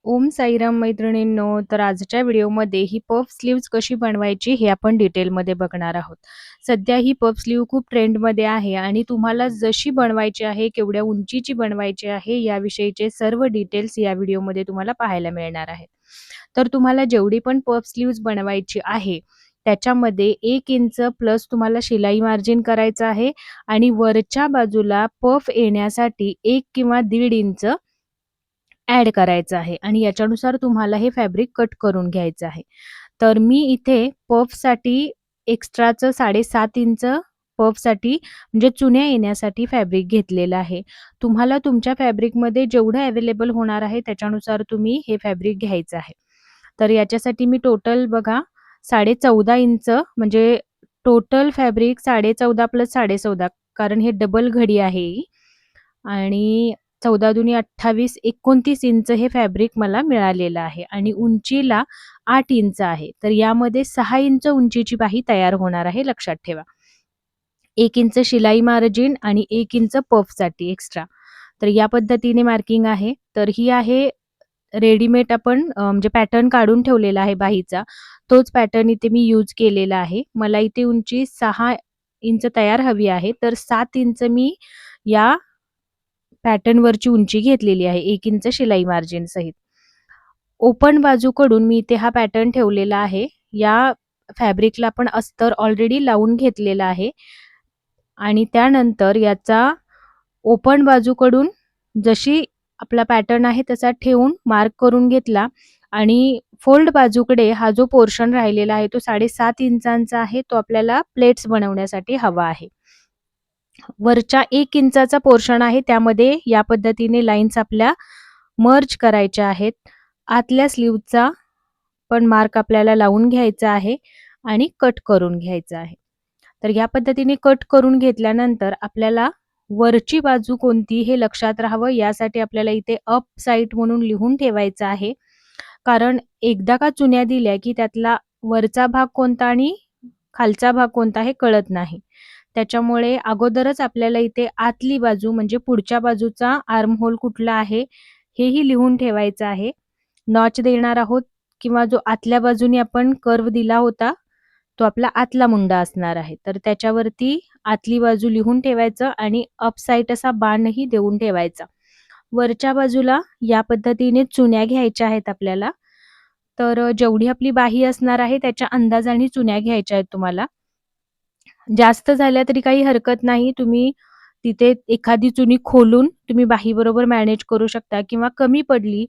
ओम साईराम मैत्रिणींनो, तर आजच्या व्हिडिओमध्ये ही पफ स्लीव्हज कशी बनवायची हे आपण डिटेलमध्ये बघणार आहोत. सध्या ही पफ स्लीव्ह खूप ट्रेंडमध्ये आहे आणि तुम्हाला जशी बनवायची आहे, केवढ्या उंचीची बनवायची आहे, याविषयीचे सर्व डिटेल्स या व्हिडिओमध्ये तुम्हाला पाहायला मिळणार आहेत. तर तुम्हाला जेवढी पण पफ स्लीव्हज बनवायची आहे, त्याच्यामध्ये 1 इंच प्लस तुम्हाला शिलाई मार्जिन करायचं आहे आणि वरच्या बाजूला पफ येण्यासाठी 1 किंवा 1.5 इंच ॲड करायचं आहे आणि याच्यानुसार तुम्हाला हे फॅब्रिक कट करून घ्यायचं आहे. तर मी इथे पफसाठी एक्स्ट्राचं 7.5 इंच पफसाठी म्हणजे चुन्या येण्यासाठी फॅब्रिक घेतलेलं आहे. तुम्हाला तुमच्या फॅब्रिकमध्ये जेवढं अवेलेबल होणार आहे त्याच्यानुसार तुम्ही हे फॅब्रिक घ्यायचं आहे. तर याच्यासाठी मी टोटल बघा 14.5 इंच म्हणजे टोटल फॅब्रिक 14.5 प्लस 14.5 कारण हे डबल घडी आहे ही आणि 14 दुनी 28 29 इंच हे फॅब्रिक मला मिळालेलं आहे आणि उंचीला 8 इंच आहे. तर यामध्ये 6 इंच उंचीची बाही तयार होणार आहे लक्षात ठेवा. 1 इंच शिलाई मार्जिन आणि 1 इंच पफसाठी एक्स्ट्रा. तर या पद्धतीने मार्किंग आहे. तर ही आहे रेडीमेड आपण म्हणजे पॅटर्न काढून ठेवलेला आहे बाहीचा. तोच पॅटर्न इथे मी यूज केलेला आहे. मला इथे उंची 6 इंच तयार हवी आहे. तर 7 इंच मी या पॅटर्नवरची उंची घेतलेली आहे 1 इंच शिलाई मार्जिन सहित. ओपन बाजूकडून मी इथे हा पॅटर्न ठेवलेला आहे. या फॅब्रिकला आपण अस्तर ऑलरेडी लावून घेतलेला आहे आणि त्यानंतर याचा ओपन बाजूकडून जशी आपला पॅटर्न आहे तसा ठेवून मार्क करून घेतला आणि फोल्ड बाजूकडे हा जो पोर्शन राहिलेला आहे तो 7.5 इंचांचा आहे. तो आपल्याला प्लेट्स बनवण्यासाठी हवा आहे. वरच्या 1 इंचाचा पोर्शन आहे त्यामध्ये या पद्धतीने लाईन्स आपल्या मर्ज करायच्या आहेत. आतल्या स्लीव्हचा पण मार्क आपल्याला लावून घ्यायचा आहे आणि कट करून घ्यायचा आहे. तर या पद्धतीने कट करून घेतल्यानंतर आपल्याला वरची बाजू कोणती हे लक्षात राहावं यासाठी आपल्याला इथे अप साइड म्हणून लिहून ठेवायचं आहे. कारण एकदा का चुन्या दिल्या की त्यातला वरचा भाग कोणता आणि खालचा भाग कोणता हे कळत नाही. त्याच्यामुळे अगोदरच आपल्याला इथे आतली बाजू म्हणजे पुढच्या बाजूचा आर्म होल कुठला आहे हेही लिहून ठेवायचं आहे. नॉच देणार आहोत किंवा जो आतल्या बाजूने आपण कर्व दिला होता, तो आपला आतला मुंडा असणार आहे. तर त्याच्यावरती आतली बाजू लिहून ठेवायचं आणि अप साइड असा बाणही देऊन ठेवायचा. वरच्या बाजूला या पद्धतीने चुन्या घ्यायच्या आहेत आपल्याला. तर जेवढी आपली बाही असणार आहे त्याच्या अंदाजाने चुन्या घ्यायच्या आहेत तुम्हाला. जास्त झाल्या तरी काही हरकत नाही. तुम्ही तिथे एखादी चुनी खोलून तुम्ही बाहीबरोबर मॅनेज करू शकता किंवा कमी पडली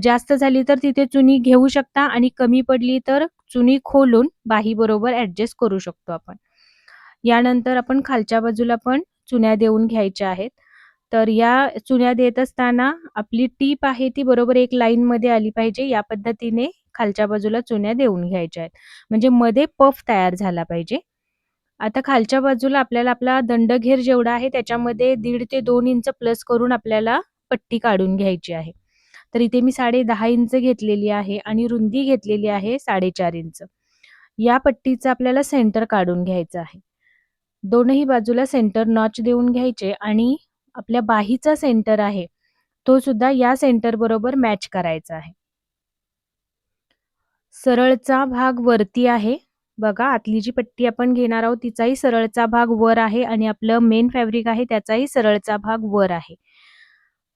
जास्त झाली तर तिथे चुनी घेऊ शकता आणि कमी पडली तर चुनी खोलून बाहीबरोबर ॲडजस्ट करू शकतो आपण. यानंतर आपण खालच्या बाजूला पण चुन्या देऊन घ्यायच्या आहेत. तर या चुन्या देत असताना आपली टीप आहे ती बरोबर एक लाईनमध्ये आली पाहिजे. या पद्धतीने खालच्या बाजूला चुन्या देऊन घ्यायच्या आहेत. म्हणजे मध्ये पफ तयार झाला पाहिजे. आता खालच्या बाजूला आपल्याला आपला दंडघेर जेवढा आहे त्याच्यामध्ये 1.5 ते 2 इंच प्लस करून आपल्याला पट्टी काढून घ्यायची आहे. तर इथे मी 10.5 इंच घेतलेली आहे आणि रुंदी घेतलेली आहे 4.5 इंच. या पट्टीचं आपल्याला सेंटर काढून घ्यायचं आहे. दोनही बाजूला सेंटर नॉच देऊन घ्यायचे आणि आपल्या बाहीचा सेंटर आहे, तो सुद्धा या सेंटर बरोबर मॅच करायचा आहे. सरळचा भाग वरती आहे. बघा आतली जी पट्टी आपण घेणार आहोत तिचाही सरळचा भाग वर आहे आणि आपलं मेन फॅब्रिक आहे त्याचाही सरळचा भाग वर आहे.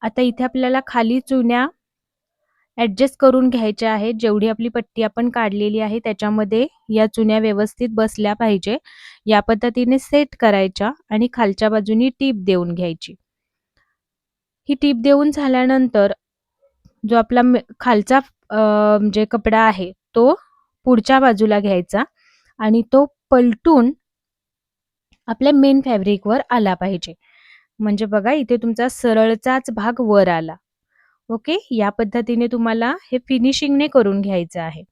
आता इथे आपल्याला खाली चुन्या ॲडजस्ट करून घ्यायच्या आहेत. जेवढी आपली पट्टी आपण काढलेली आहे त्याच्यामध्ये या चुन्या व्यवस्थित बसल्या पाहिजे. या पद्धतीने सेट करायच्या आणि खालच्या बाजूनी टीप देऊन घ्यायची. ही टीप देऊन झाल्यानंतर जो आपला खालचा म्हणजे कपडा आहे तो पुढच्या बाजूला घ्यायचा आणि तो पलटून आपल्या मेन फॅब्रिकवर आला पाहिजे. म्हणजे बघा इथे तुमचा सरळचाच भाग वर आला. ओके. या पद्धतीने तुम्हाला हे फिनिशिंगने करून घ्यायचं आहे.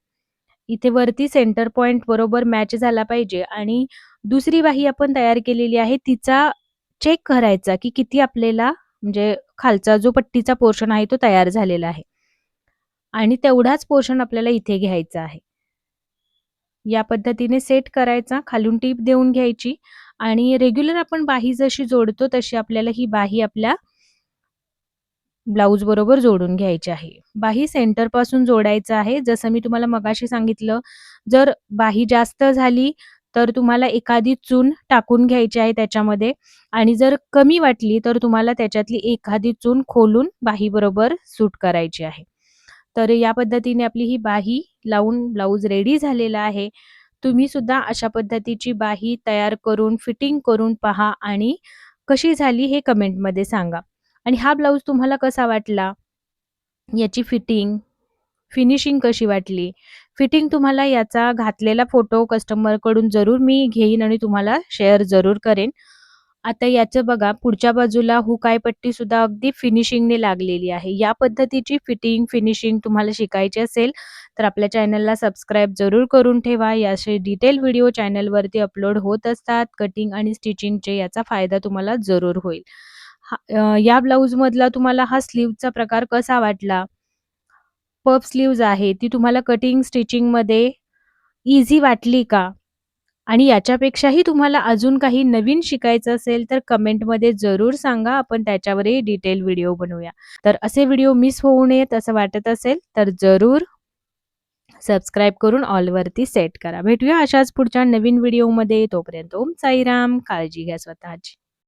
इथे वरती सेंटर पॉइंट बरोबर मॅच झाला पाहिजे आणि दुसरी बाही आपण तयार केलेली आहे तिचा चेक करायचा की किती आपल्याला म्हणजे खालचा जो पट्टीचा पोर्शन आहे तो तयार झालेला आहे. आणि तेवढाच पोर्शन आपल्याला इथे घ्यायचा आहे. या पद्धतीने सेट करायचा, खालून टीप देऊन घ्यायची आणि रेग्युलर आपण बाही जशी जोडतो तशी आपल्याला ही बाही आपल्या ब्लाउज बरोबर जोडून घ्यायची आहे. बाही सेंटरपासून जोडायचं आहे. जसं मी तुम्हाला मगाशी सांगितलं, जर बाही जास्त झाली, तर तुम्हाला एखादी चून टाकून घ्यायची आहे त्याच्यामध्ये आणि जर कमी वाटली, तर तुम्हाला त्याच्यातली एखादी चून खोलून बाहीबरोबर सूट करायची आहे. तर या पद्धतीने आपली ही बाही लावून ब्लाउज रेडी झालेला आहे. तुम्ही सुद्धा अशा पद्धतीची बाही तयार करून, फिटिंग करून पहा आणि कशी झाली हे कमेंटमध्ये सांगा. आणि हा ब्लाउज तुम्हाला कसा वाटला? याची फिनिशिंग कशी वाटली? फिटिंग तुम्हाला याचा घातलेला फोटो कस्टमरकडून जरूर मी घेईन आणि तुम्हाला शेअर जरूर करेन. आता याचं बघा पुढच्या बाजूला हुक पट्टीसुद्धा अगदी फिनिशिंगने लागलेली आहे. या पद्धतीची फिनिशिंग तुम्हाला शिकायची असेल, तर आपल्या चॅनलला सबस्क्राईब जरूर करून ठेवा. या असे डिटेल व्हिडिओ चॅनलवरती अपलोड होत असतात. कटिंग आणि स्टिचिंगचे याचा फायदा तुम्हाला जरूर होईल. या ब्लाउजमधला तुम्हाला हा स्लीव्हचा प्रकार कसा वाटला? पफ स्लीव्हज आहे, ती तुम्हाला कटिंग स्टिचिंगमध्ये ईझी वाटली का? आणि याच्यापेक्षाही तुम्हाला अजून काही नवीन शिकायचं असेल, तर कमेंटमध्ये जरूर सांगा. आपण त्याच्यावरही डिटेल व्हिडिओ बनवूया. तर असे व्हिडिओ मिस होऊ नयेत असं वाटत असेल, तर जरूर सबस्क्राईब करून ऑलवरती सेट करा. भेटूया अशाच पुढच्या नवीन व्हिडिओमध्ये. तोपर्यंत ओम साईराम. काळजी घ्या स्वतःची.